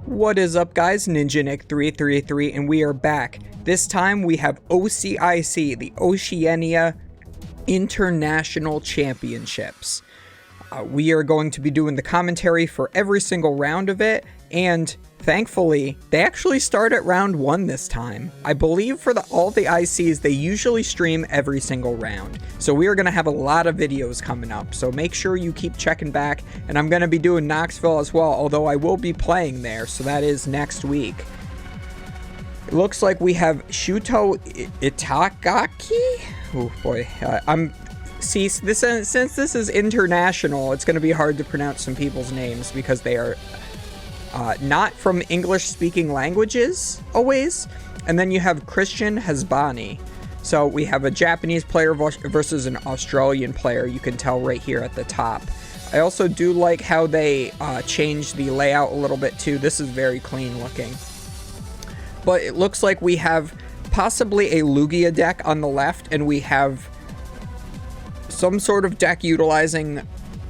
What is up, guys? NinjaNick333, and we are back. This time we have OCIC, the Oceania International Championships. We are going to be doing the commentary for every single round of it, and thankfully, they actually start at round 1 this time. I believe for all the ICs, they usually stream every single round. So we are going to have a lot of videos coming up, so make sure you keep checking back, and I'm going to be doing Knoxville as well, although I will be playing there, so that is next week. It looks like we have Shuto Itagaki? Oh boy, since this is international, it's going to be hard to pronounce some people's names because they are not from English-speaking languages, always. And then you have Christian Hasbani. So we have a Japanese player versus an Australian player, you can tell right here at the top. I also do like how they changed the layout a little bit too. This is very clean looking. But it looks like we have possibly a Lugia deck on the left, and we have some sort of deck utilizing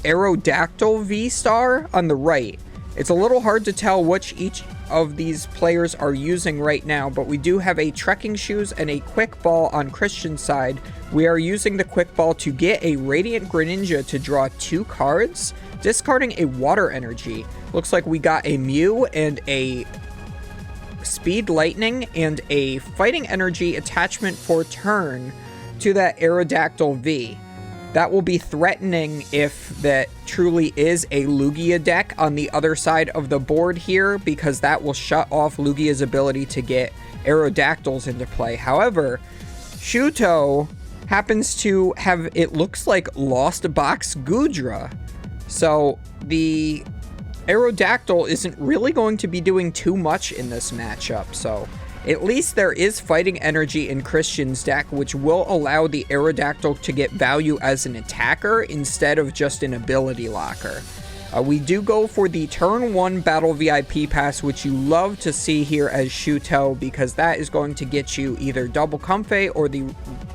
Aerodactyl V-Star on the right. It's a little hard to tell which each of these players are using right now, but we do have a Trekking Shoes and a Quick Ball on Christian's side. We are using the Quick Ball to get a Radiant Greninja to draw 2 cards, discarding a Water Energy. Looks like we got a Mew and a Speed Lightning and a Fighting Energy attachment for turn to that Aerodactyl V. That will be threatening if that truly is a Lugia deck on the other side of the board here, because that will shut off Lugia's ability to get Aerodactyls into play. However, Shuto happens to have, it looks like, Lost Box Goodra. So the Aerodactyl isn't really going to be doing too much in this matchup, so at least there is Fighting Energy in Christian's deck, which will allow the Aerodactyl to get value as an attacker instead of just an ability locker. We do go for the turn 1 Battle VIP Pass, which you love to see here as Shuto, because that is going to get you either Double Comfey or the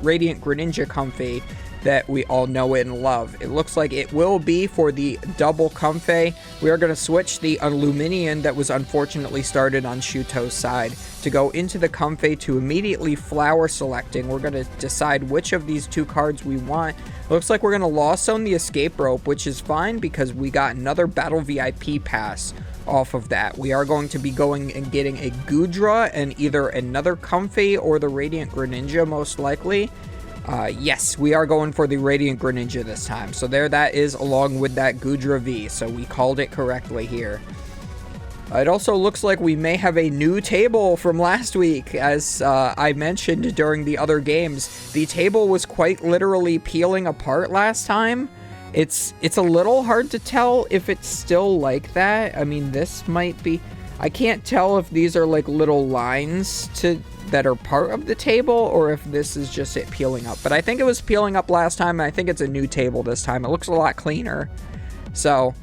Radiant Greninja Comfey that we all know and love. It looks like it will be for the Double Comfey. We are going to switch the Illuminion that was unfortunately started on Shuto's side to go into the Comfey to immediately flower selecting. We're going to decide which of these 2 cards we want. Looks like we're going to Lost Zone the Escape Rope, which is fine because we got another Battle VIP Pass off of that. We are going to be going and getting a Goodra and either another Comfey or the Radiant Greninja, most likely. Yes, we are going for the Radiant Greninja this time. So there that is, along with that Goodra V. So we called it correctly here. It also looks like we may have a new table from last week. As I mentioned during the other games, the table was quite literally peeling apart last time. It's a little hard to tell if it's still like that. I mean, this might be... I can't tell if these are like little lines that are part of the table, or if this is just it peeling up. But I think it was peeling up last time, and I think it's a new table this time. It looks a lot cleaner. So,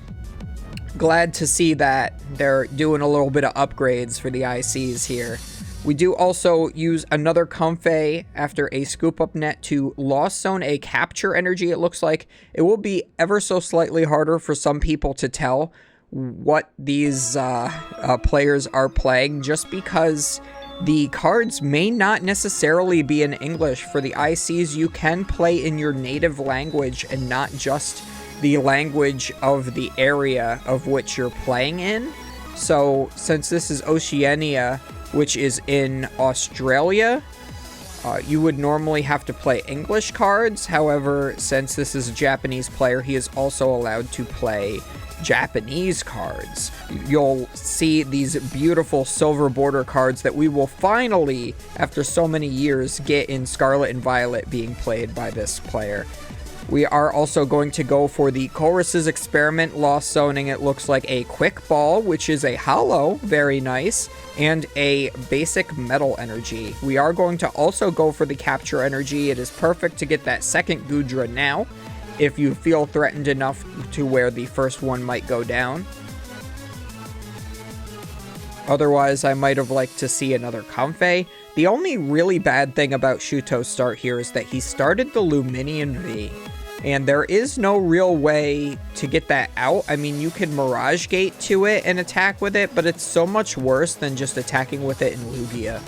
glad to see that they're doing a little bit of upgrades for the ICs here. We do also use another Comfey after a Scoop Up Net to Lost Zone a Capture Energy. It looks like it will be ever so slightly harder for some people to tell what these players are playing, just because the cards may not necessarily be in English. For the ICs, you can play in your native language and not just the language of the area of which you're playing in. So since this is Oceania, which is in Australia, you would normally have to play English cards. However, since this is a Japanese player, he is also allowed to play Japanese cards. You'll see these beautiful silver border cards that we will finally, after so many years, get in Scarlet and Violet being played by this player. We are also going to go for the Chorus's Experiment Lost Zoning. It looks like a Quick Ball, which is a Hollow, very nice, and a basic Metal Energy. We are going to also go for the Capture Energy. It is perfect to get that second Goodra now, if you feel threatened enough to where the first one might go down. Otherwise, I might have liked to see another Comfey. The only really bad thing about Shuto's start here is that he started the Luminion V. And there is no real way to get that out. I mean, you can Mirage Gate to it and attack with it, but it's so much worse than just attacking with it in Lugia.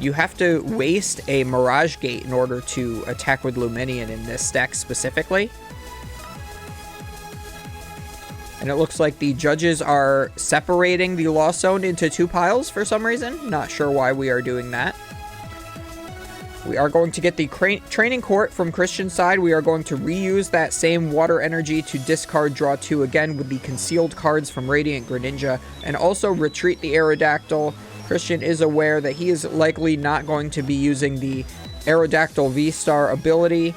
You have to waste a Mirage Gate in order to attack with Luminion in this deck specifically. And it looks like the judges are separating the Lost Zone into 2 piles for some reason. Not sure why we are doing that. We are going to get the Training Court from Christian's side. We are going to reuse that same water energy to discard draw 2 again with the concealed cards from Radiant Greninja, and also retreat the Aerodactyl. Christian is aware that he is likely not going to be using the Aerodactyl V-Star ability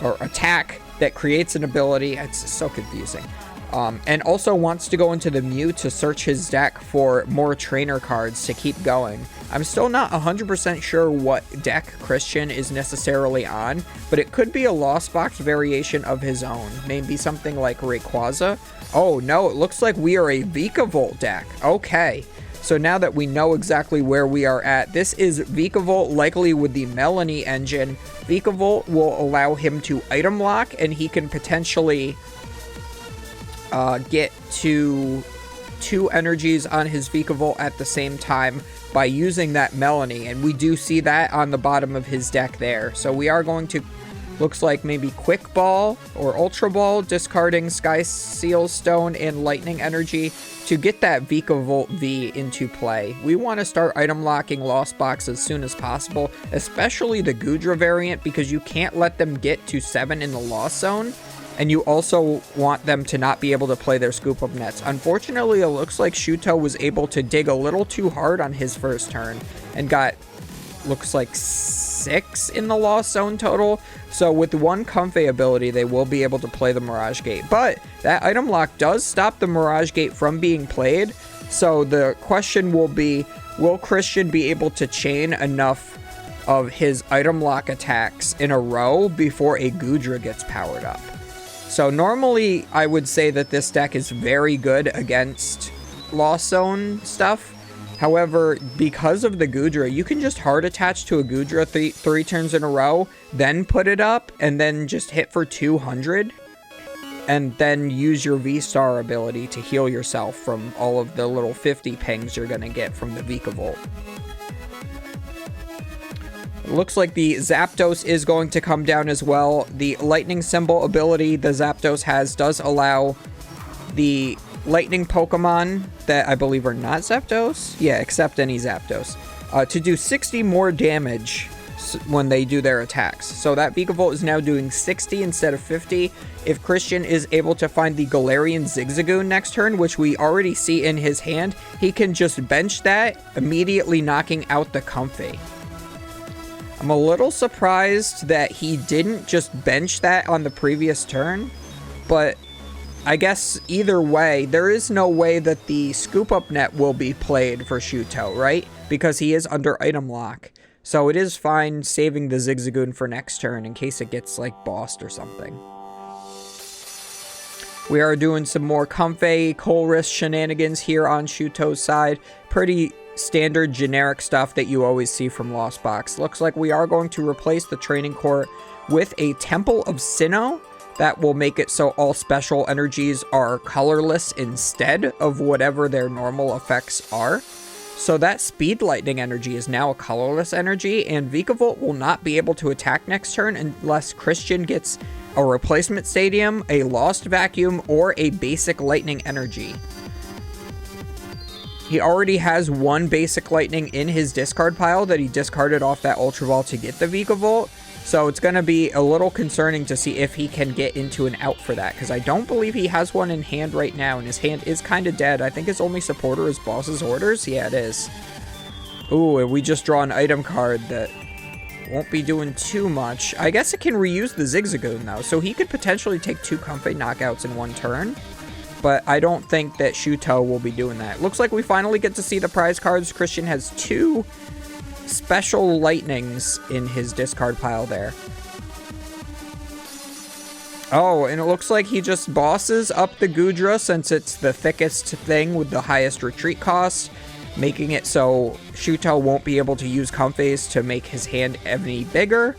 or attack that creates an ability. It's so confusing. And also wants to go into the Mew to search his deck for more trainer cards to keep going. I'm still not 100% sure what deck Christian is necessarily on, but it could be a Lost Box variation of his own. Maybe something like Rayquaza. Oh no, it looks like we are a Vikavolt deck. Okay, so now that we know exactly where we are at, this is Vikavolt likely with the Melanie engine. Vikavolt will allow him to item lock, and he can potentially get to 2 energies on his Vikavolt at the same time by using that Melanie, and we do see that on the bottom of his deck there. So we are going to, looks like maybe Quick Ball or Ultra Ball, discarding Sky Seal Stone and Lightning Energy to get that Vikavolt V into play. We want to start item locking Lost Box as soon as possible, especially the Goodra variant, because you can't let them get to 7 in the Lost Zone. And you also want them to not be able to play their Scoop Up Nets. Unfortunately, it looks like Shuto was able to dig a little too hard on his first turn and got, looks like 6 in the Lost Zone total. So with 1 Comfey ability, they will be able to play the Mirage Gate. But that item lock does stop the Mirage Gate from being played. So the question will be, will Christian be able to chain enough of his item lock attacks in a row before a Goodra gets powered up? So normally I would say that this deck is very good against Lost Zone stuff. However, because of the Goodra, you can just hard attach to a Goodra 3 turns in a row, then put it up, and then just hit for 200. And then use your V-Star ability to heal yourself from all of the little 50 pings you're going to get from the Vikavolt. Looks like the Zapdos is going to come down as well. The Lightning Symbol ability the Zapdos has does allow the Lightning Pokemon that I believe are not Zapdos, yeah, except any Zapdos, to do 60 more damage when they do their attacks. So that Vikavolt is now doing 60 instead of 50. If Christian is able to find the Galarian Zigzagoon next turn, which we already see in his hand, he can just bench that, immediately knocking out the Comfey. I'm a little surprised that he didn't just bench that on the previous turn, but I guess either way, there is no way that the Scoop Up Net will be played for Shuto, right? Because he is under item lock. So it is fine saving the Zigzagoon for next turn in case it gets like bossed or something. We are doing some more Comfey, Colress shenanigans here on Shuto's side. Pretty standard generic stuff that you always see from Lost Box. Looks like we are going to replace the Training Court with a Temple of Sinnoh. That will make it so all special energies are colorless instead of whatever their normal effects are. So that Speed Lightning energy is now a colorless energy, and Vikavolt will not be able to attack next turn unless Christian gets a replacement stadium, a Lost Vacuum, or a basic Lightning energy. He already has 1 basic Lightning in his discard pile that he discarded off that Ultra Ball to get the Vikavolt. So it's going to be a little concerning to see if he can get into an out for that, because I don't believe he has one in hand right now, and his hand is kind of dead. I think his only supporter is Boss's Orders. Yeah, it is. Ooh, and we just draw an item card that won't be doing too much. I guess it can reuse the Zigzagoon, though, so he could potentially take 2 Comfey knockouts in 1 turn. But I don't think that Shuto will be doing that. Looks like we finally get to see the prize cards. Christian has 2 special lightnings in his discard pile there. Oh, and it looks like he just bosses up the Goodra since it's the thickest thing with the highest retreat cost, making it so Shuto won't be able to use Comfeys to make his hand any bigger.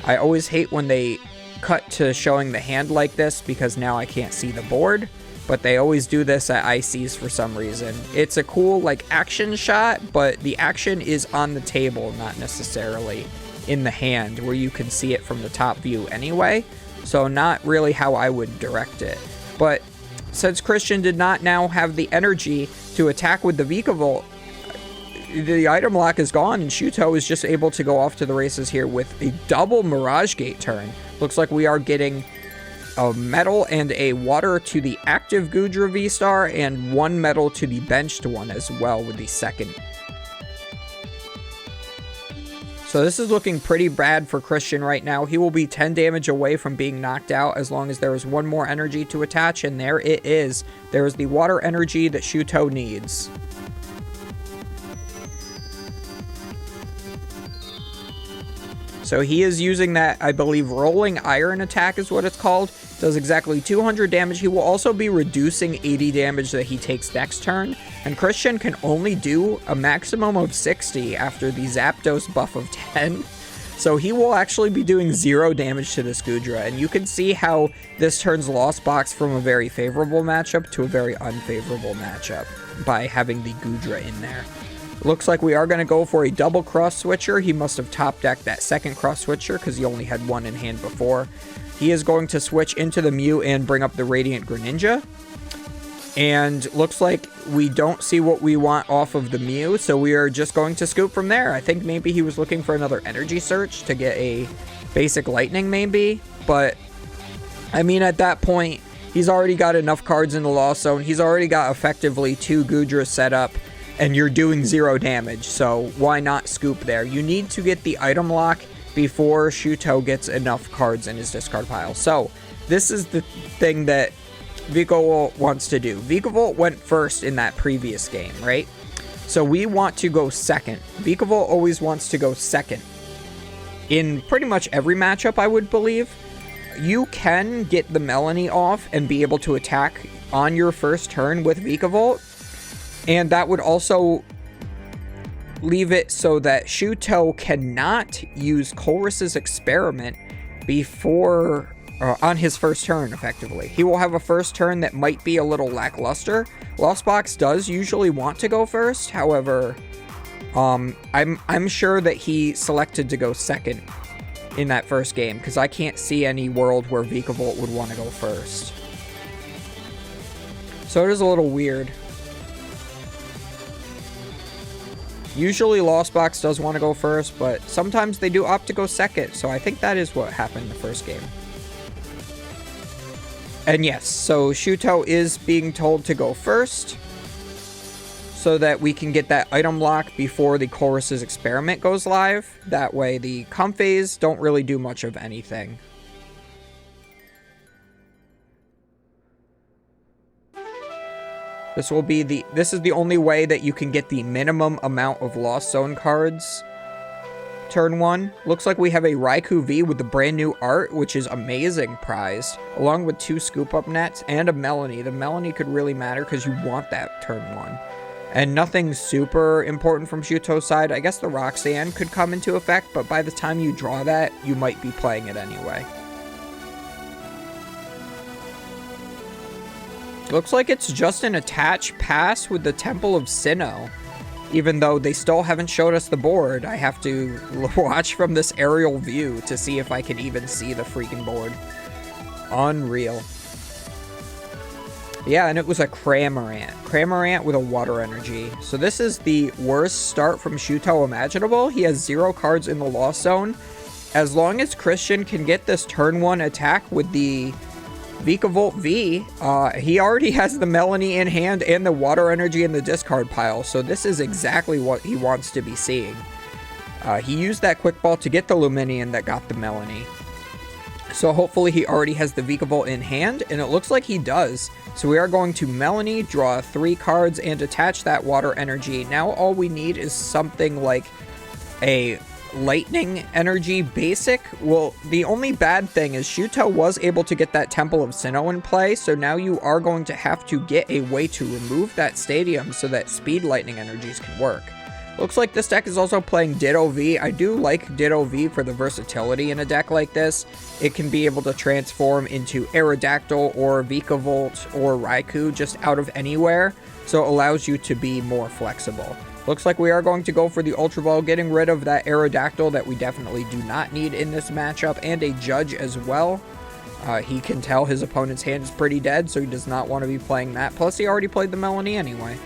I always hate when they cut to showing the hand like this because now I can't see the board, but they always do this at ICs for some reason. It's a cool like action shot, but the action is on the table, not necessarily in the hand where you can see it from the top view anyway, so not really how I would direct it. But since Christian did not now have the energy to attack with the Vikavolt, the item lock is gone, and Shuto is just able to go off to the races here with a double Mirage Gate turn. Looks like we are getting a metal and a water to the active Goodra V-Star, and one metal to the benched one as well with the second. So this is looking pretty bad for Christian right now. He will be 10 damage away from being knocked out as long as there is one more energy to attach, and there it is. There is the water energy that Shuto needs. So he is using that, I believe, rolling iron attack is what it's called. Does exactly 200 damage. He will also be reducing 80 damage that he takes next turn. And Christian can only do a maximum of 60 after the Zapdos buff of 10. So he will actually be doing 0 damage to this Goodra. And you can see how this turns Lost Box from a very favorable matchup to a very unfavorable matchup by having the Goodra in there. Looks like we are going to go for a double cross switcher. He must have top decked that second cross switcher because he only had one in hand before. He is going to switch into the Mew and bring up the Radiant Greninja. And looks like we don't see what we want off of the Mew, so we are just going to scoop from there. I think maybe he was looking for another energy search to get a basic lightning maybe. But, I mean, at that point, he's already got enough cards in the Lost Zone. He's already got effectively 2 Goodras set up. And you're doing 0 damage, so why not scoop there? You need to get the item lock before Shuto gets enough cards in his discard pile. So, this is the thing that Vikavolt wants to do. Vikavolt went first in that previous game, right? So we want to go second. Vikavolt always wants to go second. In pretty much every matchup, I would believe. You can get the Melanie off and be able to attack on your first turn with Vikavolt. And that would also leave it so that Shuto cannot use Colress's Experiment before, on his first turn, effectively. He will have a first turn that might be a little lackluster. Lost Box does usually want to go first. However, I'm sure that he selected to go second in that first game because I can't see any world where Vikavolt would want to go first. So it is a little weird. Usually Lost Box does want to go first, but sometimes they do opt to go second, so I think that is what happened in the first game. And yes, so Shuto is being told to go first, so that we can get that item lock before the Colress's Experiment goes live. That way the Comphase don't really do much of anything. This is the only way that you can get the minimum amount of Lost Zone cards. Turn 1. Looks like we have a Raikou V with the brand new art, which is amazing prized, along with 2 scoop up nets and a Melanie. The Melanie could really matter because you want that turn 1. And nothing super important from Shuto's side. I guess the Roxanne could come into effect, but by the time you draw that, you might be playing it anyway. Looks like it's just an attach pass with the Temple of Sinnoh. Even though they still haven't showed us the board, I have to watch from this aerial view to see if I can even see the freaking board. Unreal. Yeah, and it was a Cramorant. Cramorant with a water energy. So this is the worst start from Shuto imaginable. He has 0 cards in the Lost Zone. As long as Christian can get this turn 1 attack with the Vikavolt V, he already has the Melanie in hand and the water energy in the discard pile, so this is exactly what he wants to be seeing. He used that quick ball to get the Luminion that got the Melanie. So hopefully he already has the Vikavolt in hand, and it looks like he does. So we are going to Melanie, draw 3 cards, and attach that water energy. Now all we need is something like a lightning energy basic. Well, the only bad thing is Shuto was able to get that Temple of Sinnoh in play, so now you are going to have to get a way to remove that stadium so that speed lightning energies can work. Looks like this deck is also playing Ditto V. I do like Ditto V for the versatility in a deck like this. It can be able to transform into Aerodactyl or Vikavolt or Raikou just out of anywhere, so it allows you to be more flexible. Looks like we are going to go for the Ultra Ball, getting rid of that Aerodactyl that we definitely do not need in this matchup, and a Judge as well. He can tell his opponent's hand is pretty dead, so he does not want to be playing that. Plus, he already played the Melanie anyway.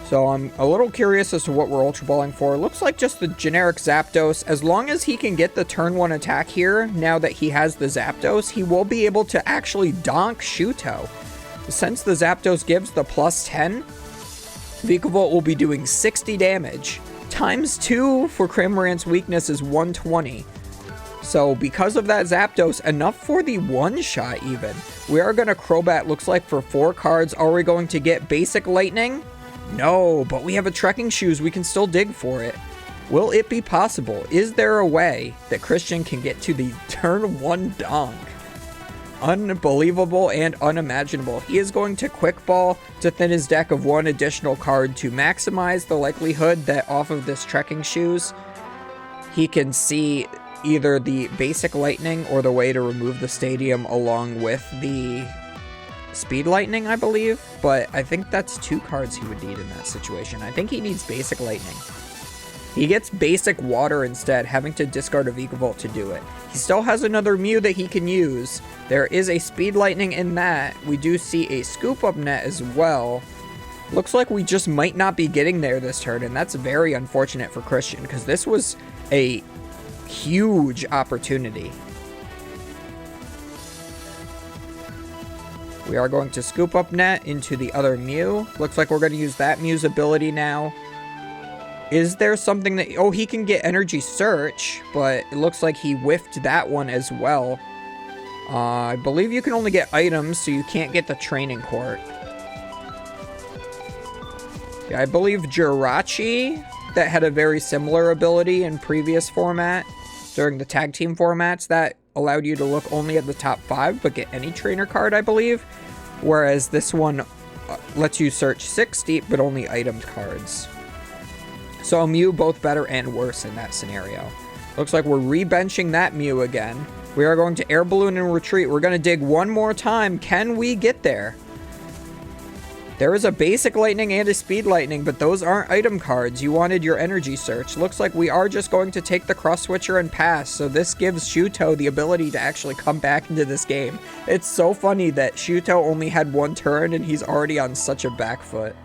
So I'm a little curious as to what we're Ultra Balling for. Looks like just the generic Zapdos. As long as he can get the turn 1 attack here, now that he has the Zapdos, he will be able to actually donk Shuto. Since the Zapdos gives the plus 10, Vikavolt will be doing 60 damage. Times 2 for Cramorant's weakness is 120. So because of that Zapdos, enough for the one-shot even. We are going to Crobat, looks like, for 4 cards. Are we going to get Basic Lightning? No, but we have a Trekking Shoes. We can still dig for it. Will it be possible? Is there a way that Christian can get to the turn 1 donk? Unbelievable and unimaginable. He is going to Quick Ball to thin his deck of 1 additional card to maximize the likelihood that off of this Trekking Shoes, he can see either the Basic Lightning or the way to remove the Stadium along with the Speed Lightning, I believe. But I think that's 2 cards he would need in that situation. I think he needs Basic Lightning. He gets Basic Water instead, having to discard a Vikavolt to do it. He still has another Mew that he can use. There is a Speed Lightning in that. We do see a Scoop Up Net as well. Looks like we just might not be getting there this turn, and that's very unfortunate for Christian, because this was a huge opportunity. We are going to Scoop Up Net into the other Mew. Looks like we're going to use that Mew's ability now. Is there something that... Oh, he can get Energy Search, but it looks like he whiffed that one as well. I believe you can only get items, so you can't get the Training Court. Yeah, I believe Jirachi, that had a very similar ability in previous format, during the tag team formats, that allowed you to look only at the top 5, but get any trainer card, I believe. Whereas this one lets you search 6 deep, but only itemed cards. So Mew both better and worse in that scenario. Looks like we're re-benching that Mew again. We are going to Air Balloon and retreat. We're going to dig one more time. Can we get there? There is a Basic Lightning and a Speed Lightning, but those aren't item cards. You wanted your Energy Search. Looks like we are just going to take the Cross Switcher and pass, so this gives Shuto the ability to actually come back into this game. It's so funny that Shuto only had 1 turn and he's already on such a back foot.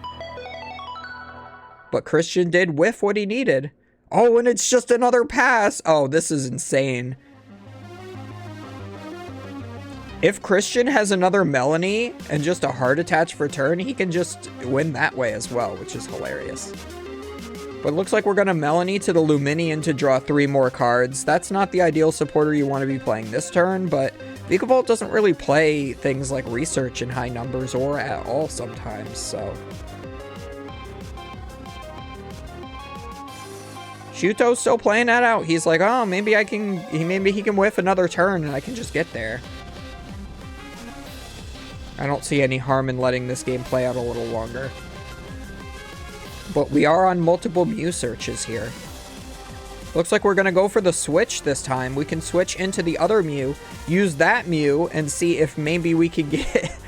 But Christian did whiff what he needed. Oh, and it's just another pass. Oh, this is insane. If Christian has another Melanie and just a Heart Attach for turn, he can just win that way as well, which is hilarious. But it looks like we're going to Melanie to the Luminion to draw 3 more cards. That's not the ideal supporter you want to be playing this turn, but Vikavolt doesn't really play things like Research in high numbers or at all sometimes, so... Shuto's still playing that out. He's like, oh, maybe he can whiff another turn and I can just get there. I don't see any harm in letting this game play out a little longer. But we are on multiple Mew searches here. Looks like we're going to go for the switch this time. We can switch into the other Mew, use that Mew, and see if maybe we can get...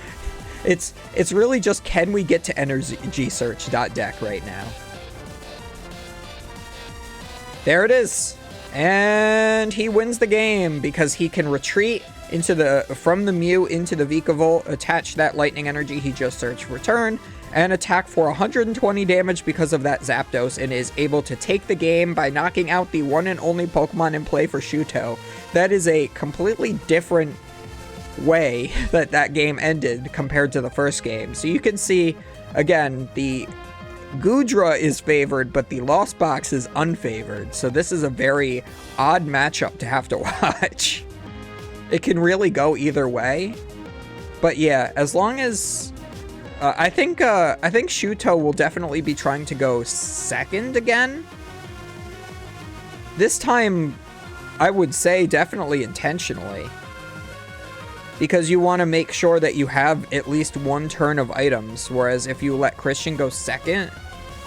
It's really just, can we get to Energy Search .deck right now? There it is. And he wins the game because he can retreat into from the Mew into the Vikavolt, attach that Lightning Energy he just searched for turn, and attack for 120 damage because of that Zapdos, and is able to take the game by knocking out the one and only Pokemon in play for Shuto. That is a completely different way that game ended compared to the first game. So you can see, again, the Goodra is favored, but the Lost Box is unfavored. So this is a very odd matchup to have to watch. It can really go either way. But yeah, as long as... I think Shuto will definitely be trying to go second again. This time, I would say definitely intentionally. Because you want to make sure that you have at least 1 turn of items. Whereas if you let Christian go second,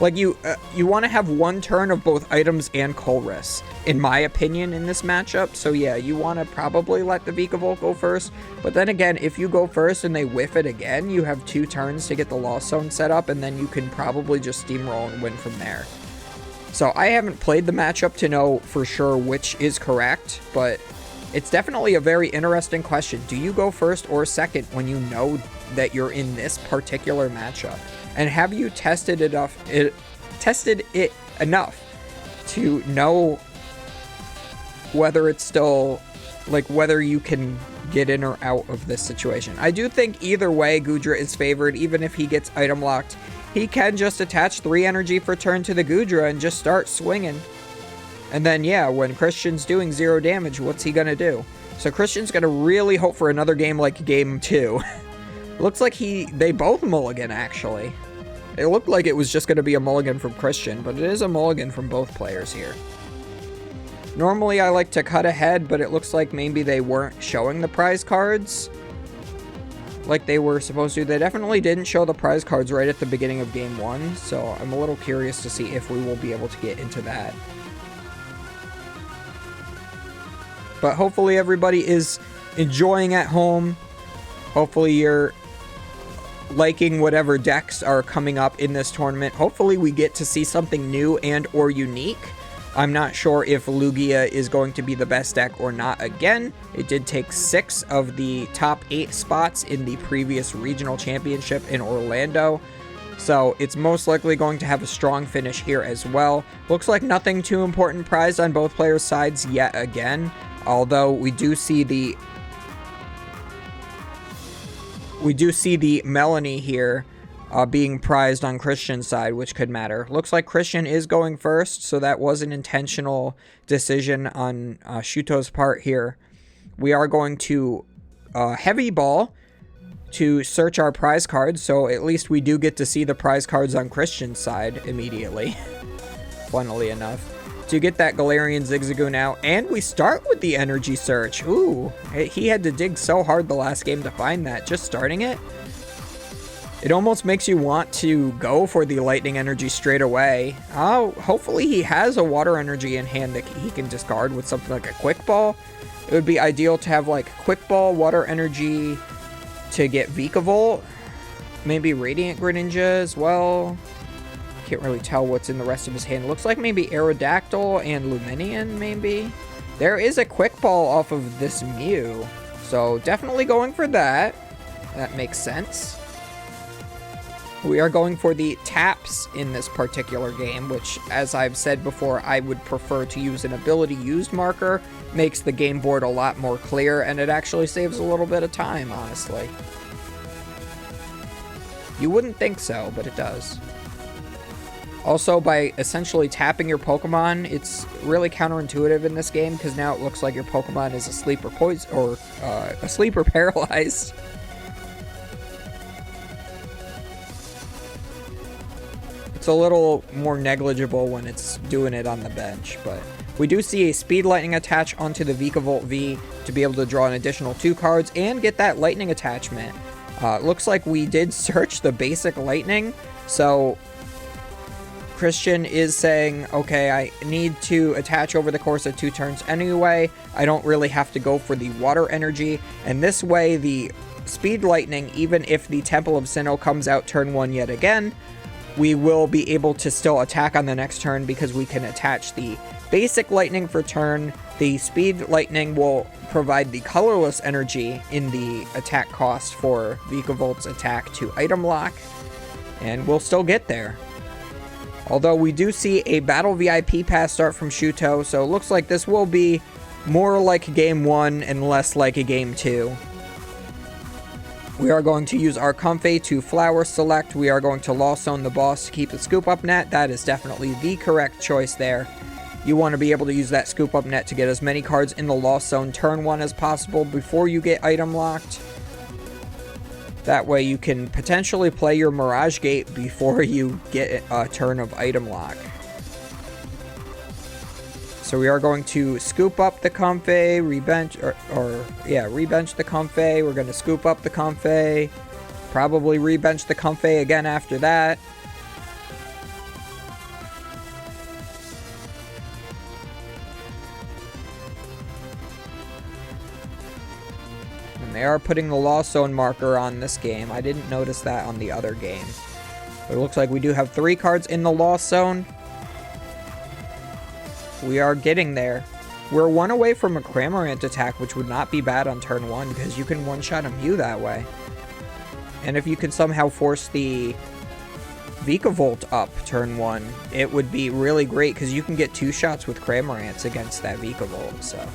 Like, you want to have one turn of both items and Colress, in my opinion, in this matchup. So yeah, you want to probably let the Vikavolt go first. But then again, if you go first and they whiff it again, you have 2 turns to get the Lost Zone set up, and then you can probably just steamroll and win from there. So I haven't played the matchup to know for sure which is correct, but it's definitely a very interesting question. Do you go first or second when you know that you're in this particular matchup? And have you tested it enough to know whether it's still, like, whether you can get in or out of this situation? I do think either way, Goodra is favored. Even if he gets item locked, he can just attach 3 energy for turn to the Goodra and just start swinging. And then, yeah, when Christian's doing 0 damage, what's he gonna do? So Christian's gonna really hope for another game like game 2. Looks like they both mulligan, actually. It looked like it was just going to be a mulligan from Christian, but it is a mulligan from both players here. Normally I like to cut ahead, but it looks like maybe they weren't showing the prize cards like they were supposed to. They definitely didn't show the prize cards right at the beginning of game 1, so I'm a little curious to see if we will be able to get into that. But hopefully everybody is enjoying at home. Hopefully you're liking whatever decks are coming up in this tournament. Hopefully we get to see something new and or unique. I'm not sure if Lugia is going to be the best deck or not again. It did take 6 of the top 8 spots in the previous regional championship in Orlando, so it's most likely going to have a strong finish here as well. Looks like nothing too important prized on both players' sides yet again, although we do see the Melanie here being prized on Christian's side, which could matter. Looks like Christian is going first, so that was an intentional decision on Shuto's part here. We are going to heavy ball to search our prize cards, so at least we do get to see the prize cards on Christian's side immediately, funnily enough. To get that Galarian Zigzagoon out, and we start with the energy search. Ooh, he had to dig so hard the last game to find that. Just starting it, it almost makes you want to go for the lightning energy straight away. Oh, hopefully he has a water energy in hand that he can discard with something like a quick ball. It would be ideal to have like quick ball, water energy to get Vikavolt, maybe Radiant Greninja as well. Can't really tell what's in the rest of his hand. Looks like maybe Aerodactyl and Luminion, maybe. There is a quick ball off of this Mew, so definitely going for that. That makes sense. We are going for the taps in this particular game, which, as I've said before, I would prefer to use an ability used marker. Makes the game board a lot more clear, and it actually saves a little bit of time, honestly. You wouldn't think so, but it does. Also, by essentially tapping your Pokemon, it's really counterintuitive in this game, because now it looks like your Pokemon is asleep or poisoned, or asleep or paralyzed. It's a little more negligible when it's doing it on the bench, but we do see a Speed Lightning attach onto the Vikavolt V to be able to draw an additional 2 cards and get that Lightning attachment. Looks like we did search the basic Lightning, so Christian is saying, okay, I need to attach over the course of 2 turns anyway. I don't really have to go for the water energy. And this way, the Speed Lightning, even if the Temple of Sinnoh comes out turn 1 yet again, we will be able to still attack on the next turn because we can attach the basic Lightning for turn. The Speed Lightning will provide the colorless energy in the attack cost for Vikavolt's attack to item lock, and we'll still get there. Although we do see a Battle VIP pass start from Shuto, so it looks like this will be more like Game 1 and less like a Game 2. We are going to use our Comfey to Flower Select. We are going to Lost Zone the boss to keep the Scoop Up Net. That is definitely the correct choice there. You want to be able to use that Scoop Up Net to get as many cards in the Lost Zone turn 1 as possible before you get item locked. That way you can potentially play your Mirage Gate before you get a turn of item lock. So we are going to scoop up the Comfey, rebench the Comfey. We're going to scoop up the Comfey, probably rebench the Comfey again after that. They are putting the Lost Zone marker on this game. I didn't notice that on the other game. But it looks like we do have 3 cards in the Lost Zone. We are getting there. We're 1 away from a Cramorant attack, which would not be bad on turn 1 because you can one-shot a Mew that way. And if you can somehow force the Vikavolt up turn 1, it would be really great because you can get 2 shots with Cramorants against that Vikavolt, so.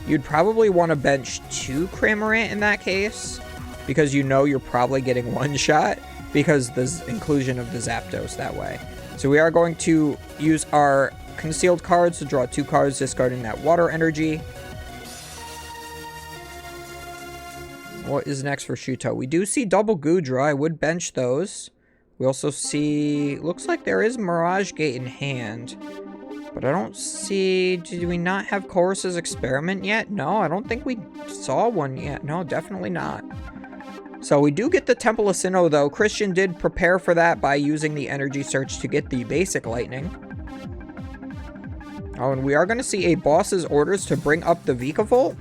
You'd probably want to bench 2 Cramorant in that case because you know you're probably getting 1 shot because the inclusion of the Zapdos that way. So we are going to use our concealed cards to draw 2 cards, discarding that water energy. What is next for Shuto? We do see double Goodra. I would bench those. We also see... looks like there is Mirage Gate in hand. But I don't see... do we not have Chorus's Experiment yet? No, I don't think we saw one yet. No, definitely not. So we do get the Temple of Sinnoh, though. Christian did prepare for that by using the Energy Search to get the basic Lightning. Oh, and we are going to see a boss's orders to bring up the Vikavolt.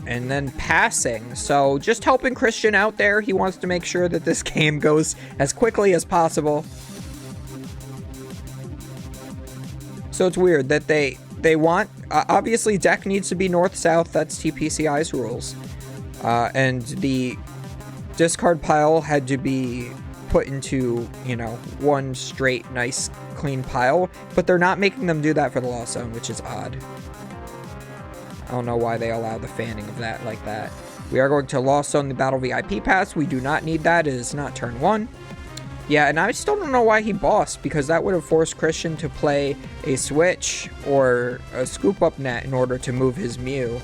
And then passing. So just helping Christian out there. He wants to make sure that this game goes as quickly as possible. So it's weird that they want... obviously, deck needs to be north-south. That's TPCI's rules. And the discard pile had to be put into, you know, one straight, nice, clean pile. But they're not making them do that for the Lost Zone, which is odd. I don't know why they allow the fanning of that like that. We are going to Lost Zone the Battle VIP Pass. We do not need that. It is not turn 1. Yeah, and I still don't know why he bossed, because that would have forced Christian to play a Switch or a Scoop Up Net in order to move his Mew.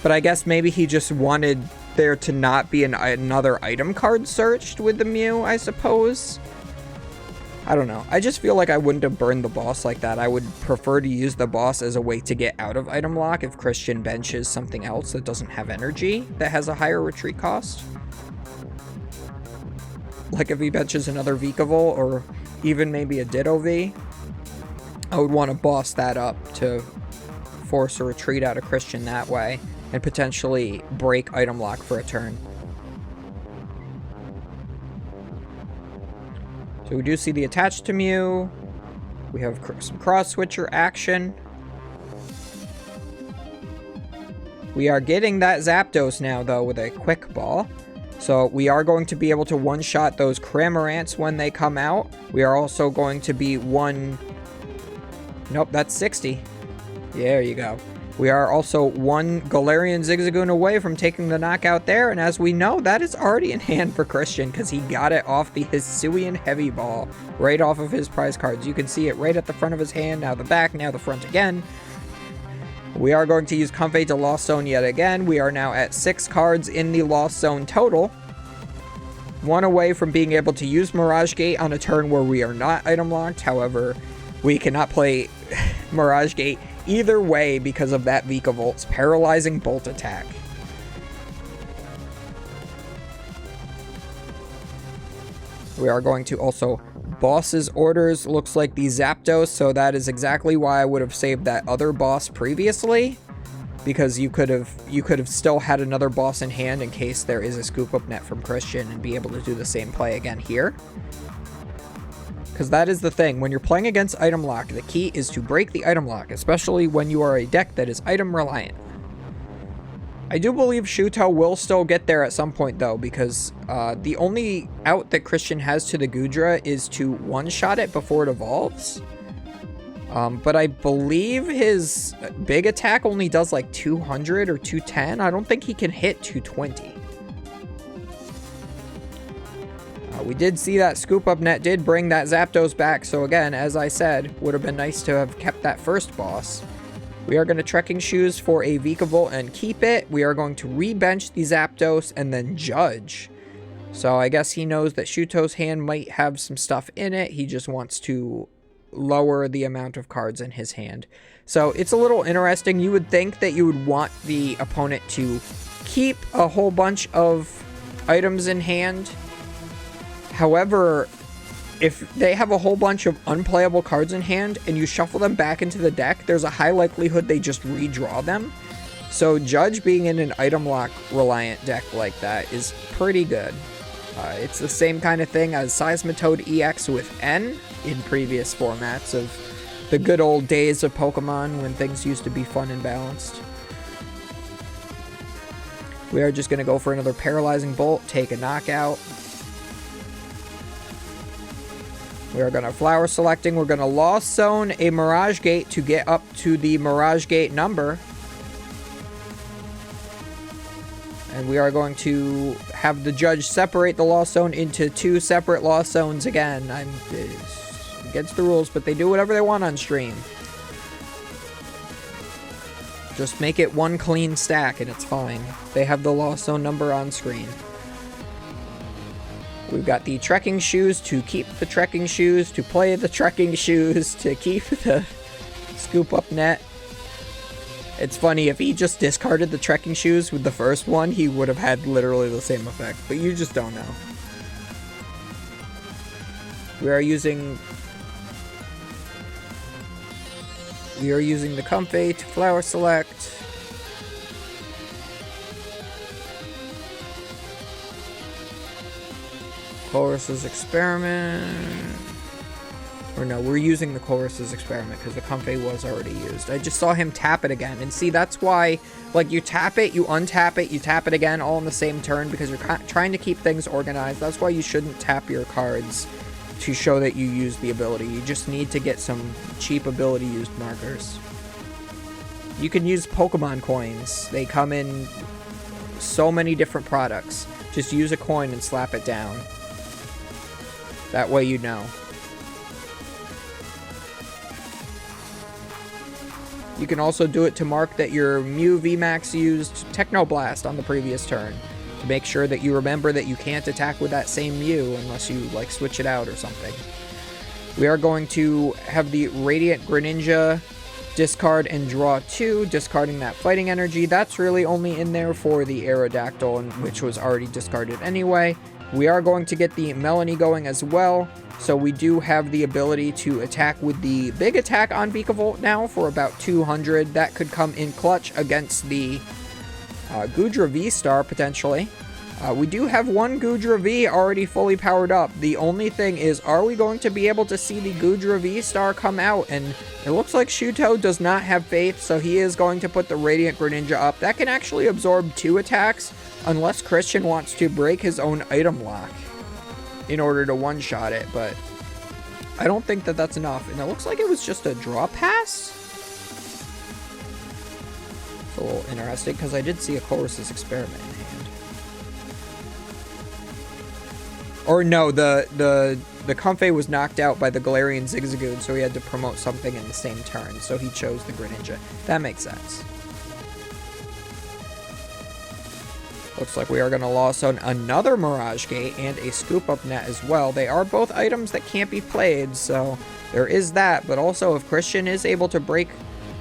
But I guess maybe he just wanted there to not be another item card searched with the Mew, I suppose. I don't know. I just feel like I wouldn't have burned the boss like that. I would prefer to use the boss as a way to get out of item lock if Christian benches something else that doesn't have energy, that has a higher retreat cost. Like if he benches another Vikavolt or even maybe a Ditto V, I would want to boss that up to force a retreat out of Christian that way and potentially break item lock for a turn. So we do see the attached to Mew. We have some cross switcher action. We are getting that Zapdos now though with a quick ball. So we are going to be able to one-shot those Cramorants when they come out. We are also going to be nope, that's 60. There you go. We are also 1 Galarian Zigzagoon away from taking the knockout there. And as we know, that is already in hand for Christian because he got it off the Hisuian Heavy Ball right off of his prize cards. You can see it right at the front of his hand, now the back, now the front again. We are going to use Comfey to Lost Zone yet again. We are now at 6 cards in the Lost Zone total. 1 away from being able to use Mirage Gate on a turn where we are not item locked. However, we cannot play Mirage Gate either way because of that Vikavolt's paralyzing bolt attack. We are going to also boss's orders. Looks like the Zapdos, so that is exactly why I would have saved that other boss previously, because you could have still had another boss in hand in case there is a Scoop Up Net from Christian and be able to do the same play again here. Because that is the thing, when you're playing against item lock, the key is to break the item lock, especially when you are a deck that is item reliant. I do believe Shuto will still get there at some point though, because the only out that Christian has to the Goodra is to one-shot it before it evolves. But I believe his big attack only does like 200 or 210. I don't think he can hit 220. We did see that Scoop Up Net did bring that Zapdos back, so again, as I said, would have been nice to have kept that first boss. We are going to Trekking Shoes for a Vikavolt and keep it. We are going to re-bench the Zapdos and then judge. So I guess he knows that Shuto's hand might have some stuff in it. He just wants to lower the amount of cards in his hand. So it's a little interesting. You would think that you would want the opponent to keep a whole bunch of items in hand. However, if they have a whole bunch of unplayable cards in hand and you shuffle them back into the deck, there's a high likelihood they just redraw them. So Judge being in an item lock reliant deck like that is pretty good. It's the same kind of thing as Seismitoad EX with N in previous formats of the good old days of Pokemon when things used to be fun and balanced. We are just going to go for another Paralyzing Bolt, take a knockout. We are going to Flower Selecting. We're going to Lost Zone a Mirage Gate to get up to the Mirage Gate number. And we are going to have the judge separate the Lost Zone into 2 separate Lost Zones again. It's against the rules, but they do whatever they want on stream. Just make it one clean stack and it's fine. They have the Lost Zone number on screen. We've got the Trekking Shoes to keep the Trekking Shoes, to play the Trekking Shoes, to keep the Scoop Up Net. It's funny, if he just discarded the Trekking Shoes with the first one, he would have had literally the same effect, but you just don't know. We are using the Comfey to Flower Select. Chorus's Experiment. Or no, we're using the Chorus's Experiment because the Comfey was already used. I just saw him tap it again. And see, that's why, like, you tap it, you untap it, you tap it again all in the same turn because you're trying to keep things organized. That's why you shouldn't tap your cards to show that you use the ability. You just need to get some cheap ability used markers. You can use Pokemon coins. They come in so many different products. Just use a coin and slap it down. That way you know. You can also do it to mark that your Mew VMAX used Technoblast on the previous turn, to make sure that you remember that you can't attack with that same Mew unless you, like, switch it out or something. We are going to have the Radiant Greninja discard and draw 2, discarding that Fighting Energy. That's really only in there for the Aerodactyl, which was already discarded anyway. We are going to get the Melanie going as well, so we do have the ability to attack with the big attack on Vikavolt now for about 200. That could come in clutch against the Goodra V-Star, potentially. We do have one Goodra V already fully powered up. The only thing is, are we going to be able to see the Goodra V-Star come out? And it looks like Shuto does not have faith, so he is going to put the Radiant Greninja up. That can actually absorb 2 attacks, unless Christian wants to break his own item lock in order to one-shot it, but I don't think that that's enough. And it looks like it was just a draw pass. It's a little interesting, because I did see a Chorus's Experiment in hand. Or no, the Comfey was knocked out by the Galarian Zigzagoon, so he had to promote something in the same turn, so he chose the Greninja. That makes sense. Looks like we are going to Lost on another Mirage Gate and a Scoop Up Net as well. They are both items that can't be played, so there is that. But also, if Christian is able to break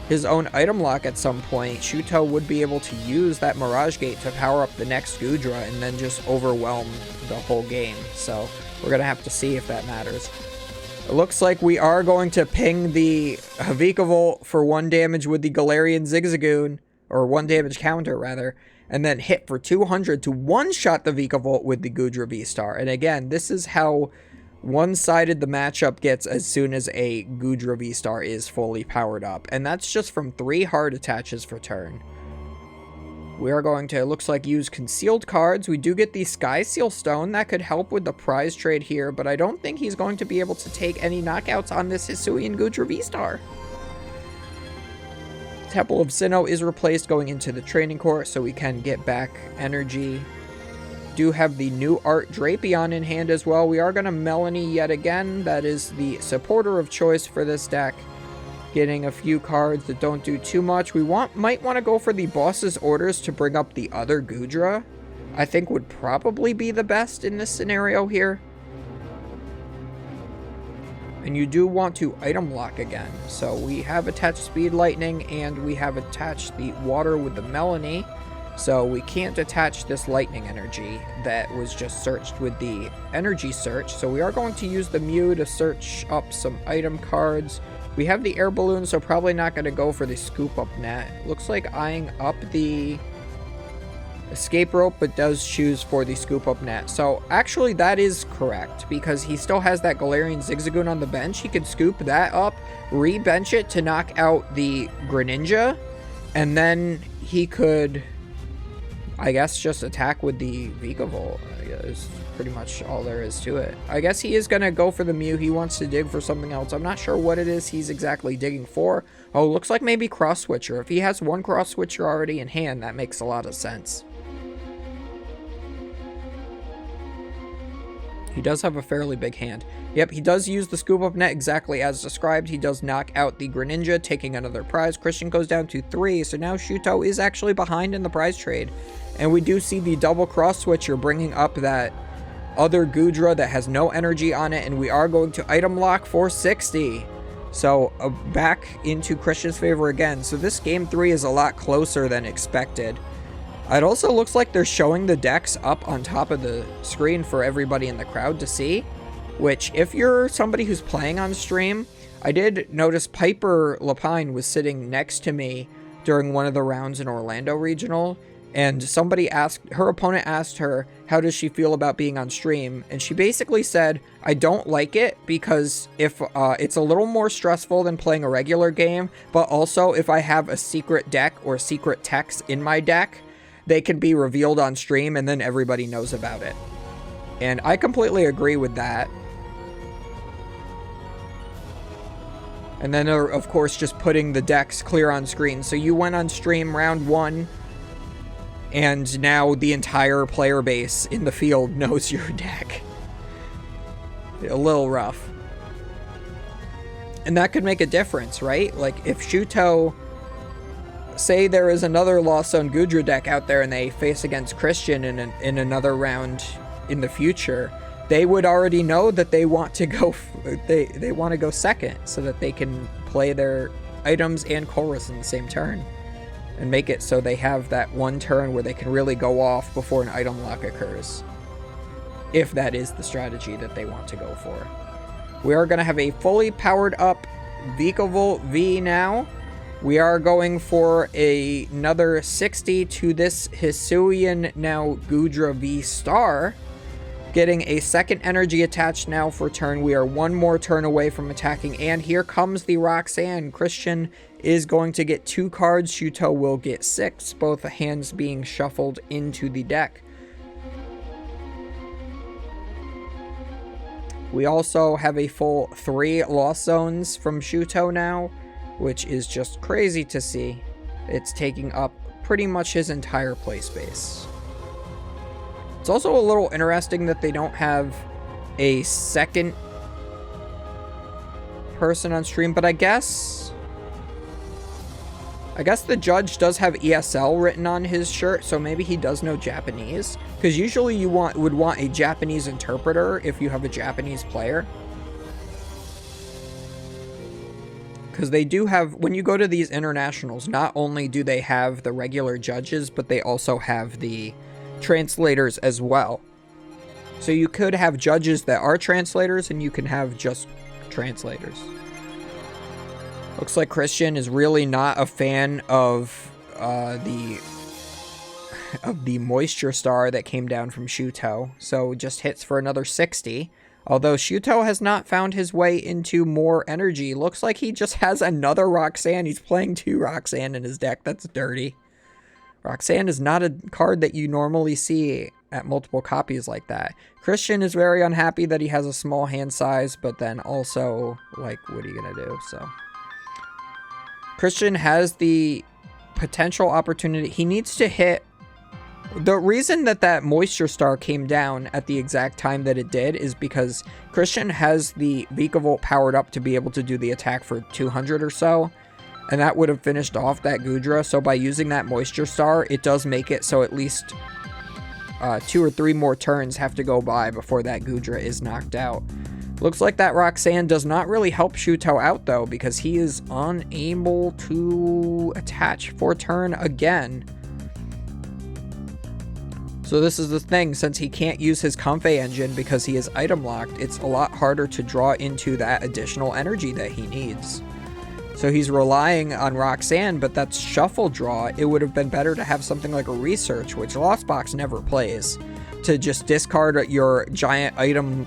his own item lock at some point, Shuto would be able to use that Mirage Gate to power up the next Goodra and then just overwhelm the whole game. So we're going to have to see if that matters. It looks like we are going to ping the Vikavolt for 1 damage with the Galarian Zigzagoon, or 1 damage counter, rather, and then hit for 200 to one-shot the Vikavolt with the Goodra V-Star. And again, this is how one-sided the matchup gets as soon as a Goodra V-Star is fully powered up. And that's just from 3 hard attaches per turn. We are going to, it looks like, use concealed cards. We do get the Sky Seal Stone. That could help with the prize trade here, but I don't think he's going to be able to take any knockouts on this Hisuian Goodra V-Star. Temple of Sinnoh is replaced going into the training court, so we can get back energy. Do have the new Art Drapion in hand as well. We are going to Melanie yet again. That is the supporter of choice for this deck. Getting a few cards that don't do too much. We might want to go for the boss's orders to bring up the other Goodra. I think would probably be the best in this scenario here. And you do want to item lock again. So we have attached Speed Lightning and we have attached the water with the Melanie. So we can't attach this Lightning Energy that was just searched with the Energy Search. So we are going to use the Mew to search up some item cards. We have the air balloon, so probably not going to go for the scoop up net. Looks like eyeing up the escape rope, but does choose for the scoop up net. So actually that is correct, because he still has that Galarian Zigzagoon on the bench. He could scoop that up, re-bench it to knock out the Greninja, and then he could, I guess, just attack with the Vikavolt. I guess pretty much all there is to it. I guess he is going to go for the Mew. He wants to dig for something else. I'm not sure what it is he's exactly digging for. Oh, looks like maybe Cross Switcher. If he has one Cross Switcher already in hand, that makes a lot of sense. He does have a fairly big hand. Yep, he does use the scoop up net exactly as described. He does knock out the Greninja, taking another prize. Christian goes down to 3, so now Shuto is actually behind in the prize trade. And we do see the double cross switcher bringing up that other Goodra that has no energy on it, and we are going to item lock for 60. So back into Christian's favor again. So this game 3 is a lot closer than expected. It also looks like they're showing the decks up on top of the screen for everybody in the crowd to see, which if you're somebody who's playing on stream, I did notice Piper Lapine was sitting next to me during one of the rounds in Orlando Regional, and somebody asked, her opponent asked her, how does she feel about being on stream? And she basically said, I don't like it because if it's a little more stressful than playing a regular game, but also if I have a secret deck or secret text in my deck, they can be revealed on stream and then everybody knows about it. And I completely agree with that. And then they're, of course, just putting the decks clear on screen. So you went on stream round 1, and now the entire player base in the field knows your deck. A little rough. And that could make a difference, right? Like, if Shuto, say there is another Lost Zone Goodra deck out there and they face against Christian in another round in the future, they would already know that they want to go they want to go second so that they can play their items and chorus in the same turn and make it so they have that one turn where they can really go off before an item lock occurs, if that is the strategy that they want to go for. We are going to have a fully powered up Vikavolt V now. We are going for another 60 to this Hisuian now Goodra V Star. Getting a second energy attached now for turn. We are one more turn away from attacking. And here comes the Roxanne. Christian is going to get 2 cards. Shuto will get 6. Both hands being shuffled into the deck. We also have a full 3 Lost Zones from Shuto now, which is just crazy to see. It's taking up pretty much his entire play space. It's also a little interesting that they don't have a second person on stream, but I guess the judge does have ESL written on his shirt, so maybe he does know Japanese, because usually you would want a Japanese interpreter if you have a Japanese player. Because they do have, when you go to these internationals, not only do they have the regular judges, but they also have the translators as well. So you could have judges that are translators, and you can have just translators. Looks like Christian is really not a fan of the Moisture Star that came down from Shuto, so just hits for another 60. Although Shuto has not found his way into more energy. Looks like he just has another Roxanne. He's playing 2 Roxanne in his deck. That's dirty. Roxanne is not a card that you normally see at multiple copies like that. Christian is very unhappy that he has a small hand size, but then also, like, what are you going to do? So Christian has the potential opportunity. He needs to hit. The reason that Moisture Star came down at the exact time that it did is because Christian has the Vikavolt powered up to be able to do the attack for 200 or so, and that would have finished off that Goodra. So by using that Moisture Star, it does make it so at least 2 or 3 more turns have to go by before that Goodra is knocked out. Looks like that Roxanne does not really help Shuto out, though, because he is unable to attach for turn again. So this is the thing, since he can't use his Comfey engine because he is item locked, it's a lot harder to draw into that additional energy that he needs. So he's relying on Roxanne, but that's shuffle draw. It would have been better to have something like a research, which Lost Box never plays, to just discard your giant item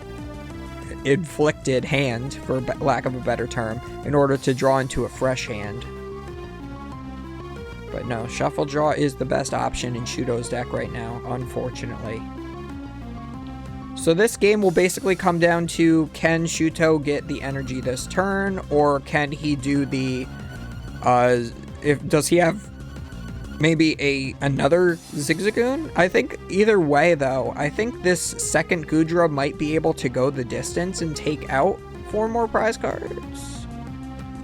inflicted hand, for lack of a better term, in order to draw into a fresh hand. But no, shuffle draw is the best option in Shuto's deck right now, unfortunately. So this game will basically come down to, can Shuto get the energy this turn, or can he do the, does he have maybe another Zigzagoon? I think either way though, I think this second Goodra might be able to go the distance and take out 4 more prize cards.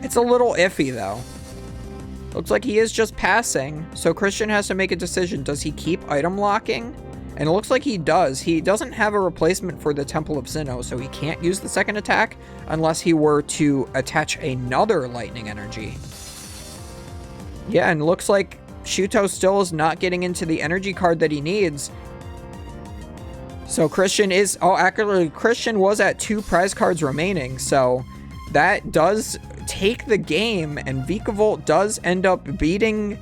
It's a little iffy though. Looks like he is just passing, so Christian has to make a decision. Does he keep item locking? And it looks like he does. He doesn't have a replacement for the Temple of Sinnoh, so he can't use the second attack unless he were to attach another lightning energy. Yeah, and looks like Shuto still is not getting into the energy card that he needs. So Christian is... Oh, actually, Christian was at 2 prize cards remaining, so that does take the game, and Vikavolt does end up beating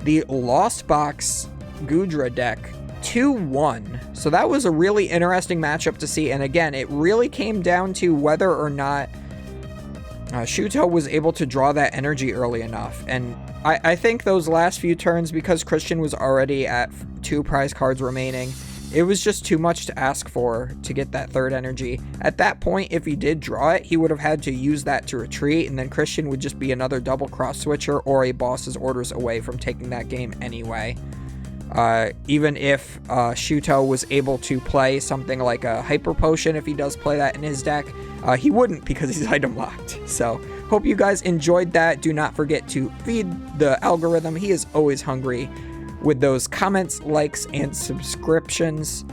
the Lost Box Goodra deck 2-1. So that was a really interesting matchup to see, and again, it really came down to whether or not Shuto was able to draw that energy early enough. And I think those last few turns, because Christian was already at 2 prize cards remaining, it was just too much to ask for to get that third energy. At that point, if he did draw it, he would have had to use that to retreat, and then Christian would just be another double cross switcher or a boss's orders away from taking that game anyway. Even if Shuto was able to play something like a Hyper Potion, if he does play that in his deck, he wouldn't, because he's item locked. So, hope you guys enjoyed that. Do not forget to feed the algorithm. He is always hungry with those comments, likes, and subscriptions.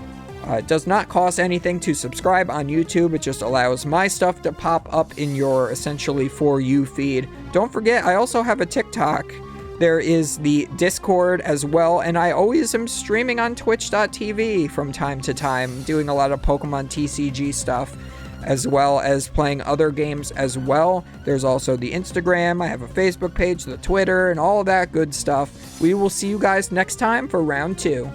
It does not cost anything to subscribe on YouTube. It just allows my stuff to pop up in your essentially For You feed. Don't forget, I also have a TikTok. There is the Discord as well, and I always am streaming on twitch.tv from time to time, doing a lot of Pokemon TCG stuff, as well as playing other games as well. There's also the Instagram, I have a Facebook page, the Twitter, and all of that good stuff. We will see you guys next time for round 2.